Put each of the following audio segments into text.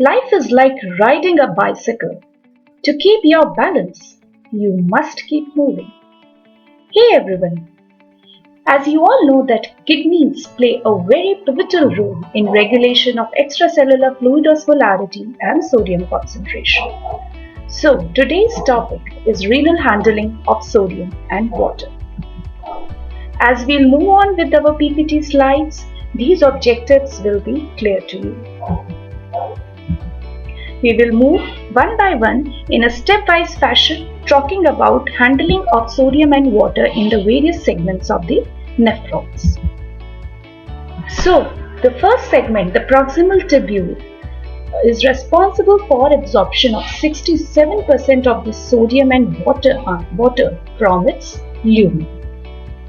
Life is like riding a bicycle. To keep your balance, you must keep moving. Hey everyone, as you all know that kidneys play a very pivotal role in regulation of extracellular fluid osmolarity and sodium concentration. So today's topic is renal handling of sodium and water. As we'll move on with our PPT slides, these objectives will be clear to you. We will move one by one in a stepwise fashion, talking about handling of sodium and water in the various segments of the nephrons. So, the first segment, the proximal tubule, is responsible for absorption of 67% of the sodium and water from its lumen.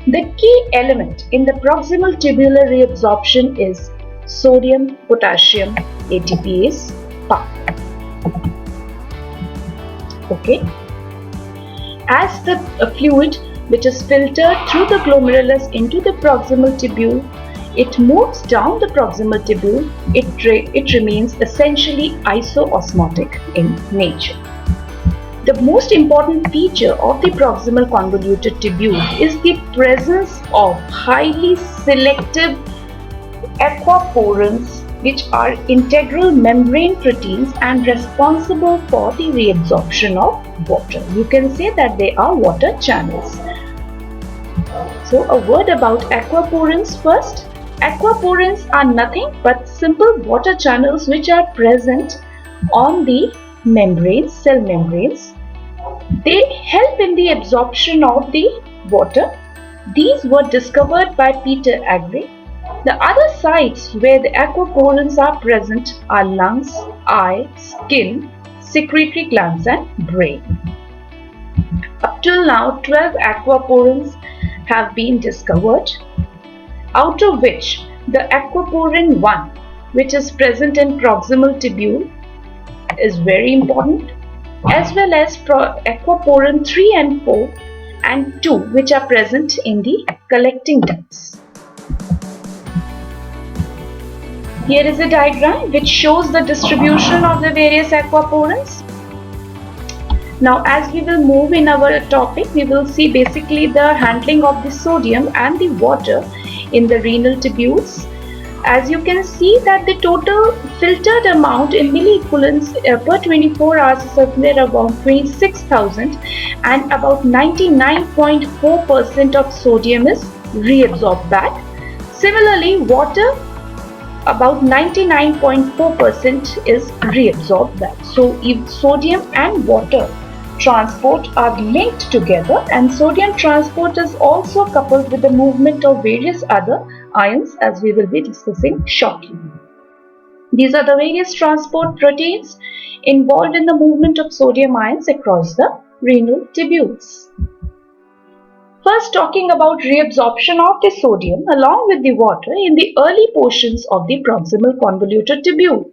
The key element in the proximal tubular reabsorption is sodium potassium ATPase path. Okay. As the fluid which is filtered through the glomerulus into the proximal tubule, it moves down the proximal tubule, it remains essentially isoosmotic in nature. The most important feature of the proximal convoluted tubule is the presence of highly selective aquaporins, which are integral membrane proteins and responsible for the reabsorption of water. You can say that they are water channels. So a word about aquaporins first. Aquaporins are nothing but simple water channels which are present on the membranes, cell membranes. They help in the absorption of the water. These were discovered by Peter Agre. The other sites where the aquaporins are present are lungs, eye, skin, secretory glands and brain. Up till now, 12 aquaporins have been discovered, out of which the aquaporin 1, which is present in proximal tubule, is very important, as well as aquaporin 3 and 4 and 2, which are present in the collecting ducts. Here is a diagram which shows the distribution of the various aquaporins. Now, as we will move in our topic, we will see basically the handling of the sodium and the water in the renal tubules. As you can see that the total filtered amount in milliequivalents per 24 hours is somewhere around 26,000, and about 99.4% of sodium is reabsorbed back. Similarly, water, about 99.4% is reabsorbed back. So if sodium and water transport are linked together, and sodium transport is also coupled with the movement of various other ions, as we will be discussing shortly. These are the various transport proteins involved in the movement of sodium ions across the renal tubules. First, talking about reabsorption of the sodium along with the water in the early portions of the proximal convoluted tubule.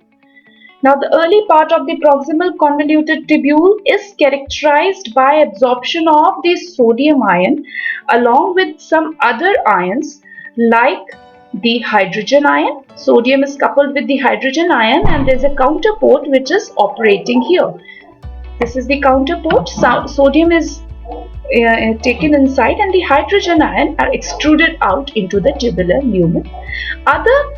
Now, the early part of the proximal convoluted tubule is characterized by absorption of the sodium ion along with some other ions like the hydrogen ion. Sodium is coupled with the hydrogen ion, and there is a counterport which is operating here. This is the counterport. Sodium is taken inside and the hydrogen ion are extruded out into the tubular lumen. Other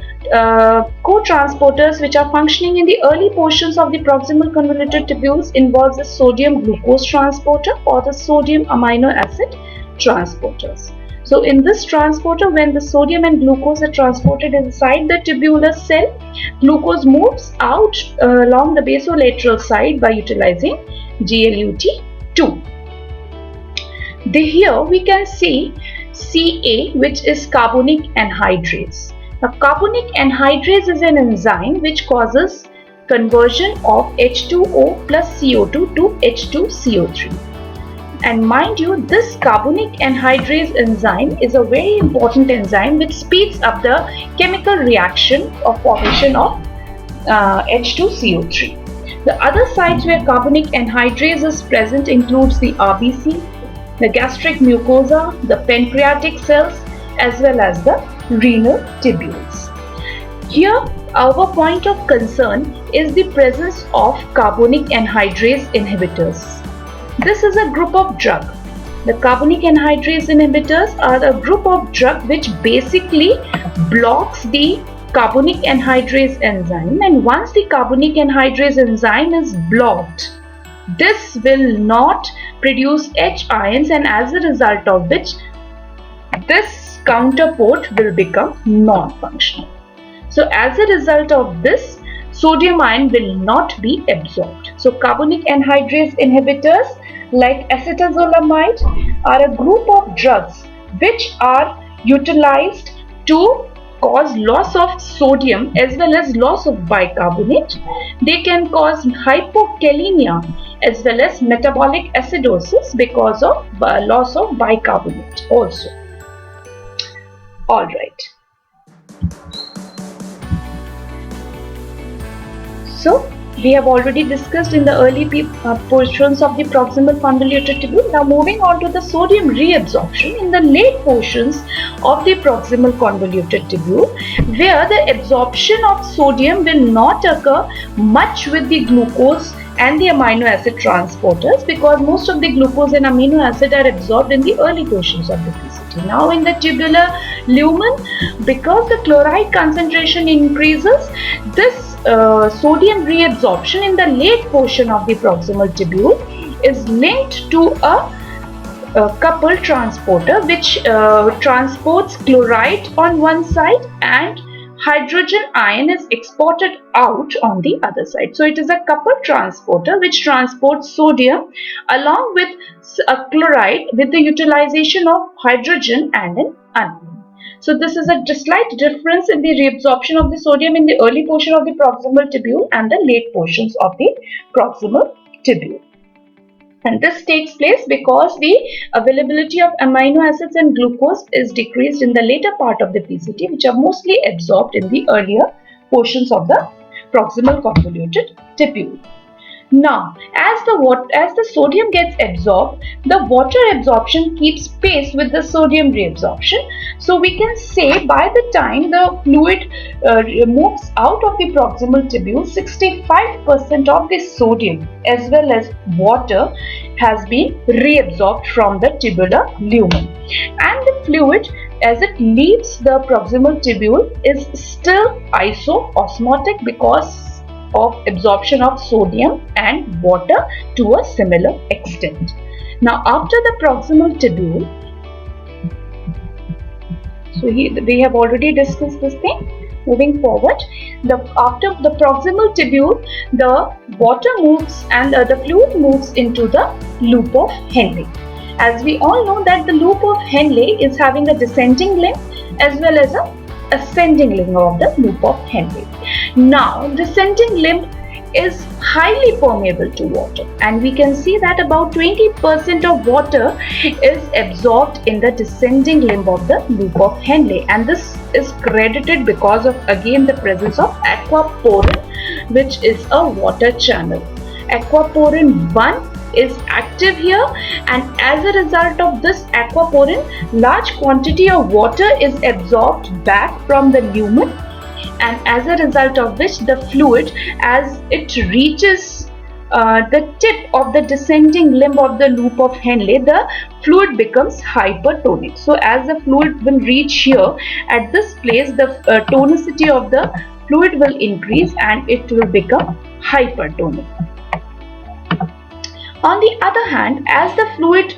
co-transporters which are functioning in the early portions of the proximal convoluted tubules involves the sodium glucose transporter or the sodium amino acid transporters. So in this transporter, when the sodium and glucose are transported inside the tubular cell, glucose moves out along the basolateral side by utilizing GLUT2. Here we can see Ca, which is carbonic anhydrase. Now, carbonic anhydrase is an enzyme which causes conversion of H2O plus CO2 to H2CO3. And mind you, this carbonic anhydrase enzyme is a very important enzyme which speeds up the chemical reaction of formation of H2CO3. The other sites where carbonic anhydrase is present includes the RBC, the gastric mucosa, the pancreatic cells, as well as the renal tubules. Here our point of concern is the presence of carbonic anhydrase inhibitors. This is a group of drug. The carbonic anhydrase inhibitors are a group of drug which basically blocks the carbonic anhydrase enzyme, and once the carbonic anhydrase enzyme is blocked, this will not produce H ions, and as a result of which this counterport will become non-functional. So as a result of this, sodium ion will not be absorbed. So carbonic anhydrase inhibitors like acetazolamide are a group of drugs which are utilized to cause loss of sodium as well as loss of bicarbonate. They can cause hypokalemia as well as metabolic acidosis because of loss of bicarbonate also. Alright. So, we have already discussed in the early portions of the proximal convoluted tubule. Now moving on to the sodium reabsorption in the late portions of the proximal convoluted tubule, where the absorption of sodium will not occur much with the glucose and the amino acid transporters, because most of the glucose and amino acid are absorbed in the early portions of the PCT. Now in the tubular lumen, because the chloride concentration increases, this sodium reabsorption in the late portion of the proximal tubule is linked to a coupled transporter which transports chloride on one side and hydrogen ion is exported out on the other side. So it is a coupled transporter which transports sodium along with a chloride with the utilization of hydrogen and an anion. So this is a slight difference in the reabsorption of the sodium in the early portion of the proximal tubule and the late portions of the proximal tubule. And this takes place because the availability of amino acids and glucose is decreased in the later part of the PCT, which are mostly absorbed in the earlier portions of the proximal convoluted tubule. Now, as the sodium gets absorbed, the water absorption keeps pace with the sodium reabsorption. So we can say by the time the fluid moves out of the proximal tubule, 65% of the sodium as well as water has been reabsorbed from the tubular lumen, and the fluid as it leaves the proximal tubule is still isoosmotic because of absorption of sodium and water to a similar extent. Now after the proximal tubule, so we have already discussed this thing. Moving forward, after the proximal tubule, the water moves and the fluid moves into the loop of Henle. As we all know that the loop of Henle is having a descending limb as well as a ascending limb of the loop of Henle. Now, descending limb is highly permeable to water, and we can see that about 20% of water is absorbed in the descending limb of the loop of Henle, and this is credited because of again the presence of aquaporin, which is a water channel. Aquaporin 1 is active here, and as a result of this aquaporin, large quantity of water is absorbed back from the lumen, and as a result of which the fluid, as it reaches the tip of the descending limb of the loop of Henle, the fluid becomes hypertonic. So as the fluid will reach here, at this place the tonicity of the fluid will increase and it will become hypertonic. On the other hand, as the fluid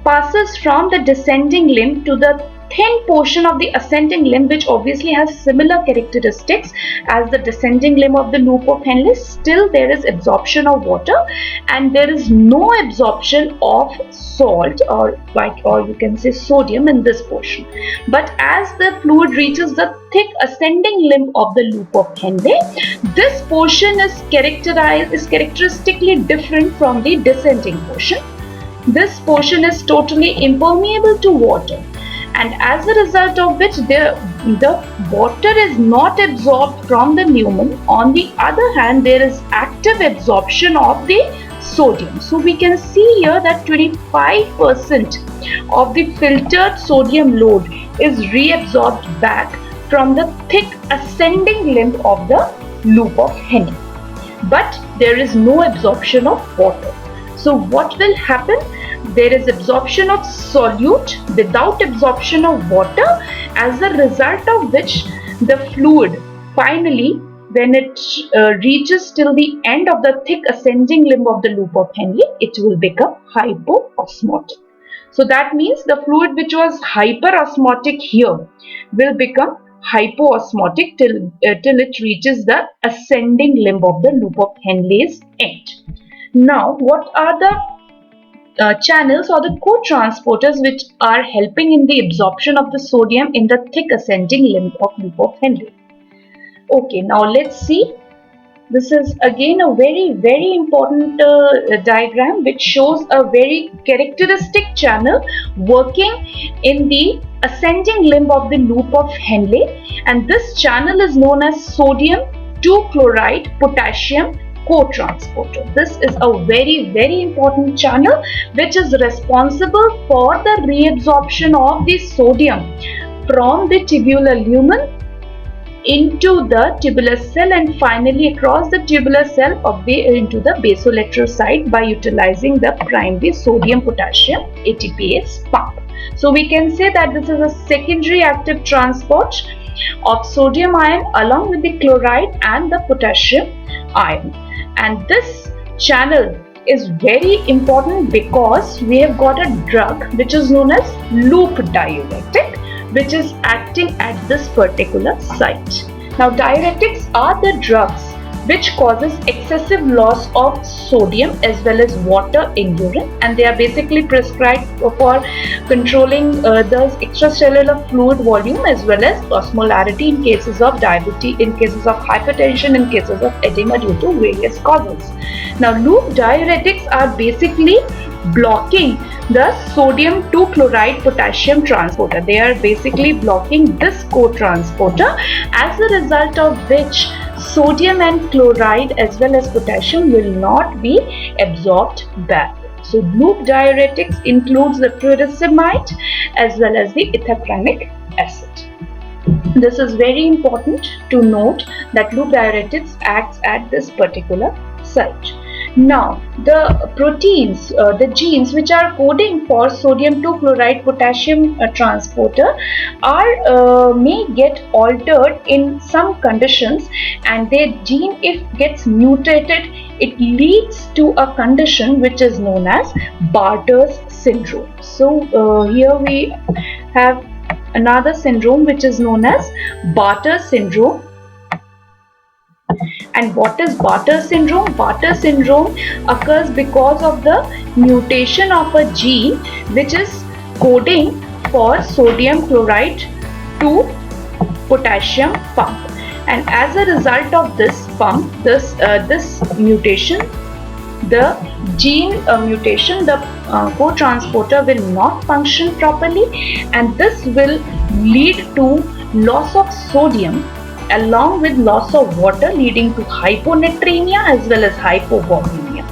passes from the descending limb to the thin portion of the ascending limb, which obviously has similar characteristics as the descending limb of the loop of Henle, still there is absorption of water and there is no absorption of salt or you can say sodium in this portion. But as the fluid reaches the thick ascending limb of the loop of Henle, this portion is characteristically different from the descending portion. This portion is totally impermeable to water, and as a result of which the water is not absorbed from the lumen. On the other hand, there is active absorption of the sodium. So we can see here that 25% of the filtered sodium load is reabsorbed back from the thick ascending limb of the loop of Henle. But there is no absorption of water. So what will happen? There is absorption of solute without absorption of water, as a result of which the fluid finally, when it reaches till the end of the thick ascending limb of the loop of Henle, it will become hypoosmotic. So that means the fluid which was hyperosmotic here will become hypoosmotic till it reaches the ascending limb of the loop of Henle's end. Now, what are the channels or the co-transporters which are helping in the absorption of the sodium in the thick ascending limb of loop of Henle? Okay, now let's see. This is again a very important diagram which shows a very characteristic channel working in the ascending limb of the loop of Henle, and this channel is known as sodium 2-chloride potassium co-transporter. This is a very important channel which is responsible for the reabsorption of the sodium from the tubular lumen into the tubular cell and finally across the tubular cell into the basolateral side by utilizing the primary sodium potassium ATPase pump. So we can say that this is a secondary active transport of sodium ion along with the chloride and the potassium ion. And this channel is very important because we have got a drug which is known as loop diuretic, which is acting at this particular site. Now, diuretics are the drugs which causes excessive loss of sodium as well as water in urine, and they are basically prescribed for controlling the extracellular fluid volume as well as osmolarity in cases of diabetes, in cases of hypertension, in cases of edema due to various causes. Now, loop diuretics are basically blocking the sodium 2-chloride potassium transporter. They are basically blocking this co-transporter, as a result of which sodium and chloride as well as potassium will not be absorbed back. So loop diuretics includes the furosemide as well as the ethacrynic acid. This is very important to note that loop diuretics acts at this particular site. Now, the proteins, the genes which are coding for sodium 2-chloride potassium transporter are may get altered in some conditions, and their gene, if gets mutated, it leads to a condition which is known as Barter's syndrome. So here we have another syndrome which is known as Bartter syndrome. And what is Bartter syndrome? Bartter syndrome occurs because of the mutation of a gene which is coding for sodium chloride to potassium pump. And as a result of this pump, this mutation, the gene mutation, the co-transporter will not function properly, and this will lead to loss of sodium along with loss of water, leading to hyponatremia as well as hypovolemia.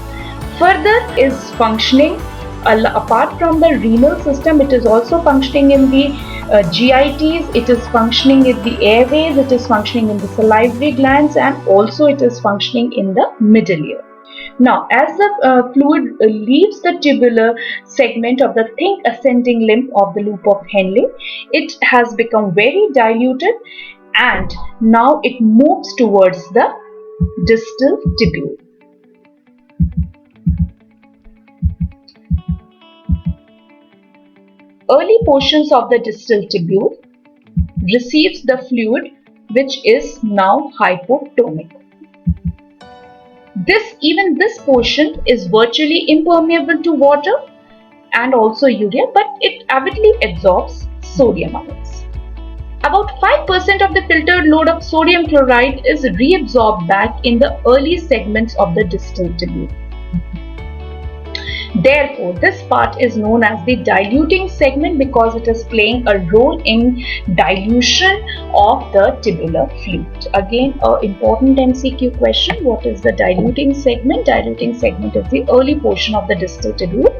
Further is functioning, apart from the renal system, it is also functioning in the GITs, it is functioning in the airways, it is functioning in the salivary glands, and also it is functioning in the middle ear. Now, as the fluid leaves the tubular segment of the thick ascending limb of the loop of Henle, it has become very diluted, and now it moves towards the distal tubule. Early portions of the distal tubule receives the fluid which is now hypotonic. Even this portion is virtually impermeable to water and also urea, but it avidly absorbs sodium ions. About 5% of the filtered load of sodium chloride is reabsorbed back in the early segments of the distal tubule. Therefore, this part is known as the diluting segment because it is playing a role in dilution of the tubular fluid. Again, an important MCQ question: what is the diluting segment? Diluting segment is the early portion of the distal tubule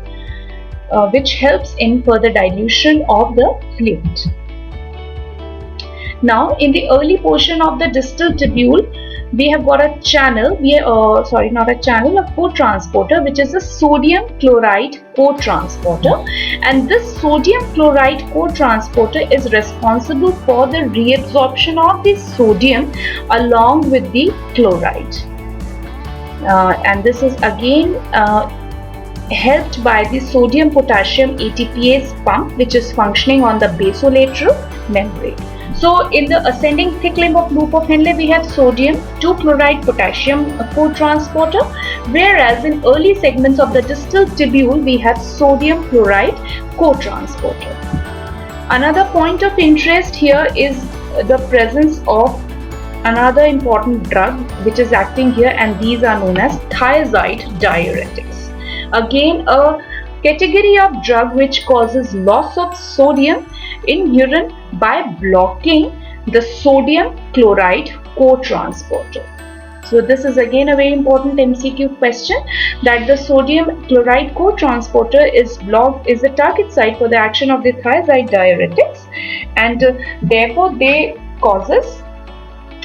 which helps in further dilution of the fluid. Now in the early portion of the distal tubule, we have got a channel, sorry, not a channel, a co-transporter, which is a sodium chloride co-transporter, and this sodium chloride co-transporter is responsible for the reabsorption of the sodium along with the chloride, and this is again helped by the sodium potassium ATPase pump, which is functioning on the basolateral membrane. So in the ascending thick limb of loop of Henle, we have sodium 2-chloride potassium co-transporter, whereas in early segments of the distal tubule, we have sodium chloride co-transporter. Another point of interest here is the presence of another important drug which is acting here, and these are known as thiazide diuretics. Again, a category of drug which causes loss of sodium in urine by blocking the sodium chloride co-transporter. So this is again a very important MCQ question, that the sodium chloride co-transporter is blocked, is the target site for the action of the thiazide diuretics, and therefore they causes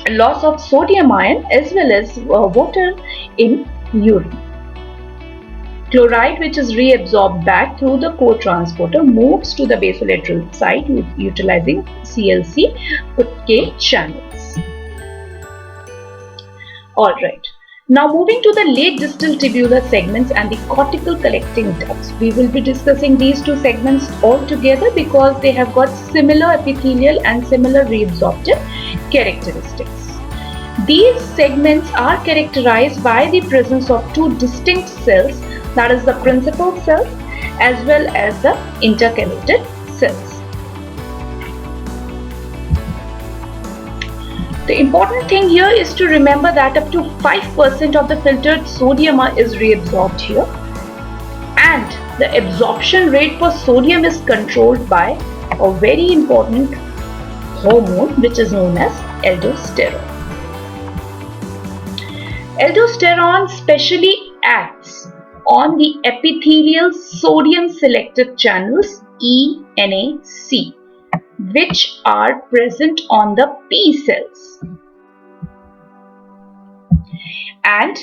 loss of sodium ion as well as water in urine. Chloride, which is reabsorbed back through the co-transporter, moves to the basolateral site utilizing CLC-K channels. Alright, now moving to the late distal tubular segments and the cortical collecting ducts. We will be discussing these two segments all together because they have got similar epithelial and similar reabsorptive characteristics. These segments are characterized by the presence of two distinct cells, that is the principal cells as well as the intercalated cells. The important thing here is to remember that up to 5% of the filtered sodium is reabsorbed here, and the absorption rate for sodium is controlled by a very important hormone which is known as aldosterone. Aldosterone specially acts on the epithelial sodium selective channels ENaC, which are present on the P cells, and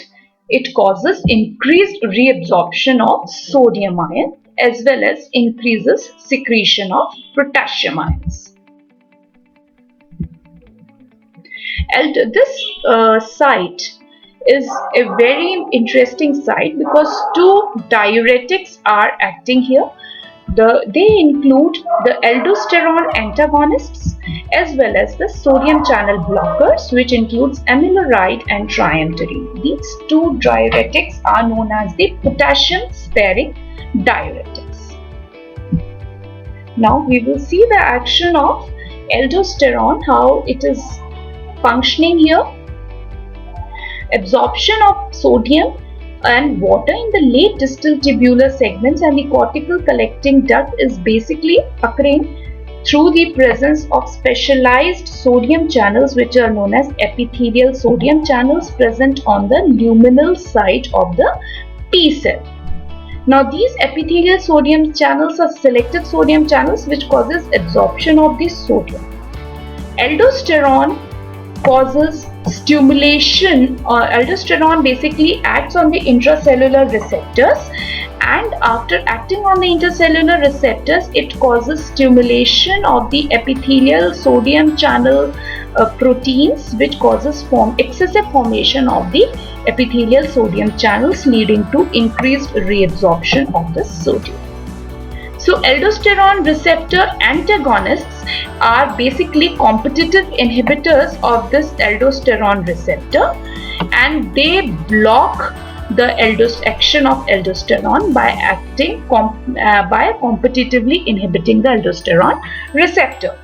it causes increased reabsorption of sodium ion as well as increases secretion of potassium ions. And this site is a very interesting site because two diuretics are acting here. They include the aldosterone antagonists as well as the sodium channel blockers, which includes amiloride and triamterene. These two diuretics are known as the potassium sparing diuretics. Now we will see the action of aldosterone, how it is functioning here. Absorption of sodium and water in the late distal tubular segments and the cortical collecting duct is basically occurring through the presence of specialized sodium channels, which are known as epithelial sodium channels, present on the luminal side of the P cell. Now these epithelial sodium channels are selective sodium channels which causes absorption of the sodium. Aldosterone causes stimulation. Aldosterone basically acts on the intracellular receptors, and after acting on the intracellular receptors, it causes stimulation of the epithelial sodium channel proteins, which causes excessive formation of the epithelial sodium channels, leading to increased reabsorption of the sodium. So aldosterone receptor antagonists are basically competitive inhibitors of this aldosterone receptor, and they block the action of aldosterone by acting by competitively inhibiting the aldosterone receptor.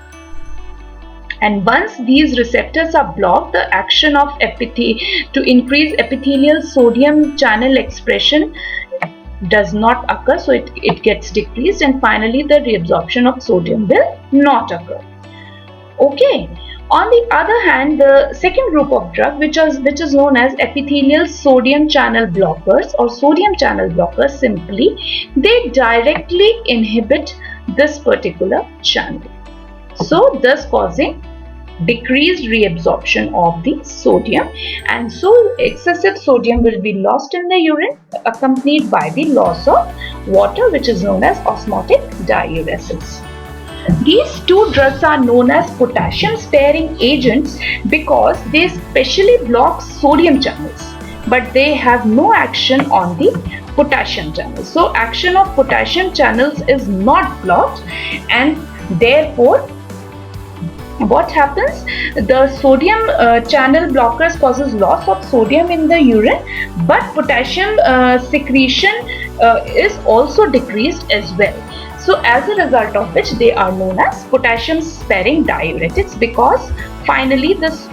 And once these receptors are blocked, the action of to increase epithelial sodium channel expression does not occur, so it gets decreased, and finally the reabsorption of sodium will not occur. Okay. On the other hand, the second group of drug, which is known as epithelial sodium channel blockers or sodium channel blockers simply, they directly inhibit this particular channel, so thus causing decreased reabsorption of the sodium, and so excessive sodium will be lost in the urine, accompanied by the loss of water, which is known as osmotic diuresis. These two drugs are known as potassium sparing agents because they specially block sodium channels, but they have no action on the potassium channels. So action of potassium channels is not blocked, and therefore what happens, the sodium channel blockers causes loss of sodium in the urine, but potassium secretion is also decreased as well. So as a result of which they are known as potassium sparing diuretics, because finally this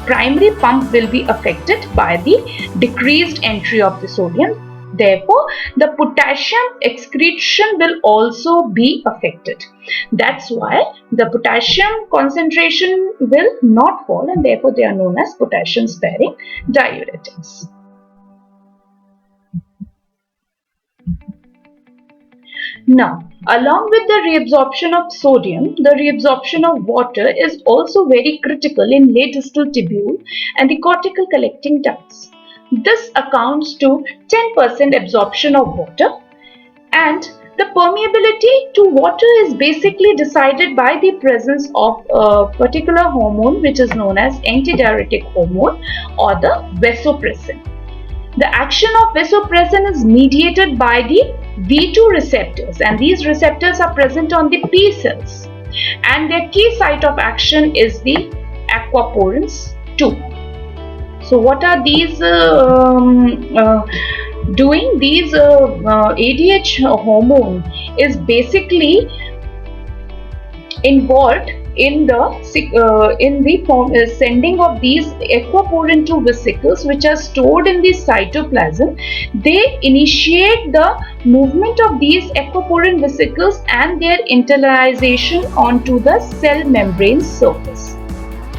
primary pump will be affected by the decreased entry of the sodium. Therefore, the potassium excretion will also be affected. That's why the potassium concentration will not fall, and therefore they are known as potassium sparing diuretics. Now, along with the reabsorption of sodium, the reabsorption of water is also very critical in late distal tubule and the cortical collecting ducts. This accounts to 10% absorption of water, and the permeability to water is basically decided by the presence of a particular hormone which is known as antidiuretic hormone or the vasopressin. The action of vasopressin is mediated by the V2 receptors, and these receptors are present on the P cells, and their key site of action is the aquaporins 2. So what are these doing? These ADH hormone is basically involved in the sending of these aquaporin 2 vesicles, which are stored in the cytoplasm. They initiate the movement of these aquaporin vesicles and their internalization onto the cell membrane surface.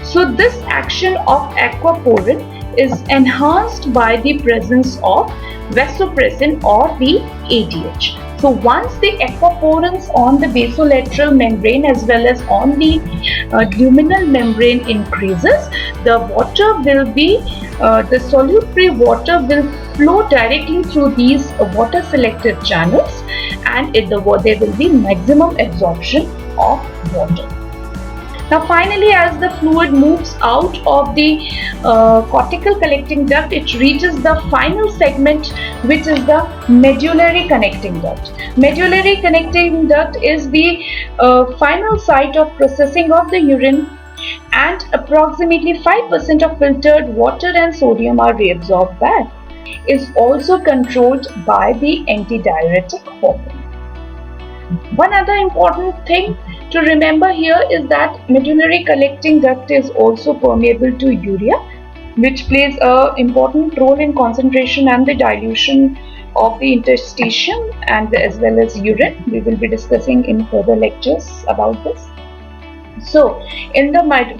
So this action of aquaporin is enhanced by the presence of vasopressin or the ADH. So once the aquaporins on the basolateral membrane as well as on the luminal membrane increases, the water will be, the solute-free water will flow directly through these water selective channels, and there will be maximum absorption of water. Now finally, as the fluid moves out of the cortical collecting duct, it reaches the final segment, which is the medullary connecting duct. Medullary connecting duct is the final site of processing of the urine, and approximately 5% of filtered water and sodium are reabsorbed back. Is also controlled by the antidiuretic hormone. One other important thing to remember here is that medullary collecting duct is also permeable to urea, which plays an important role in concentration and the dilution of the interstitium and as well as urine. We will be discussing in further lectures about this. So,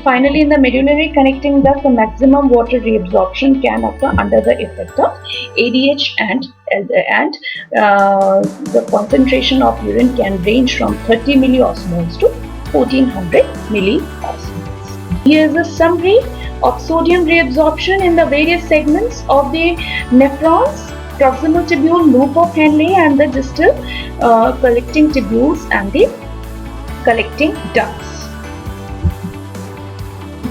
finally in the medullary connecting duct, the maximum water reabsorption can occur under the effect of ADH, and the concentration of urine can range from 30 milliosmoles to 1400 milliosmoles. Here is a summary of sodium reabsorption in the various segments of the nephrons, proximal tubule, loop of Henle, and the distal collecting tubules and the collecting ducts.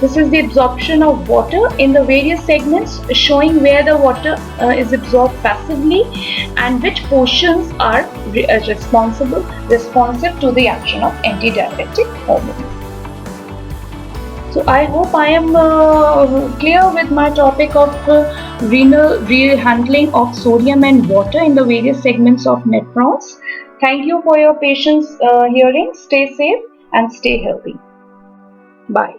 This is the absorption of water in the various segments, showing where the water is absorbed passively and which portions are responsive to the action of antidiuretic hormone. So I hope I am clear with my topic of renal rehandling of sodium and water in the various segments of nephrons. Thank you for your patience hearing. Stay safe and stay healthy. Bye.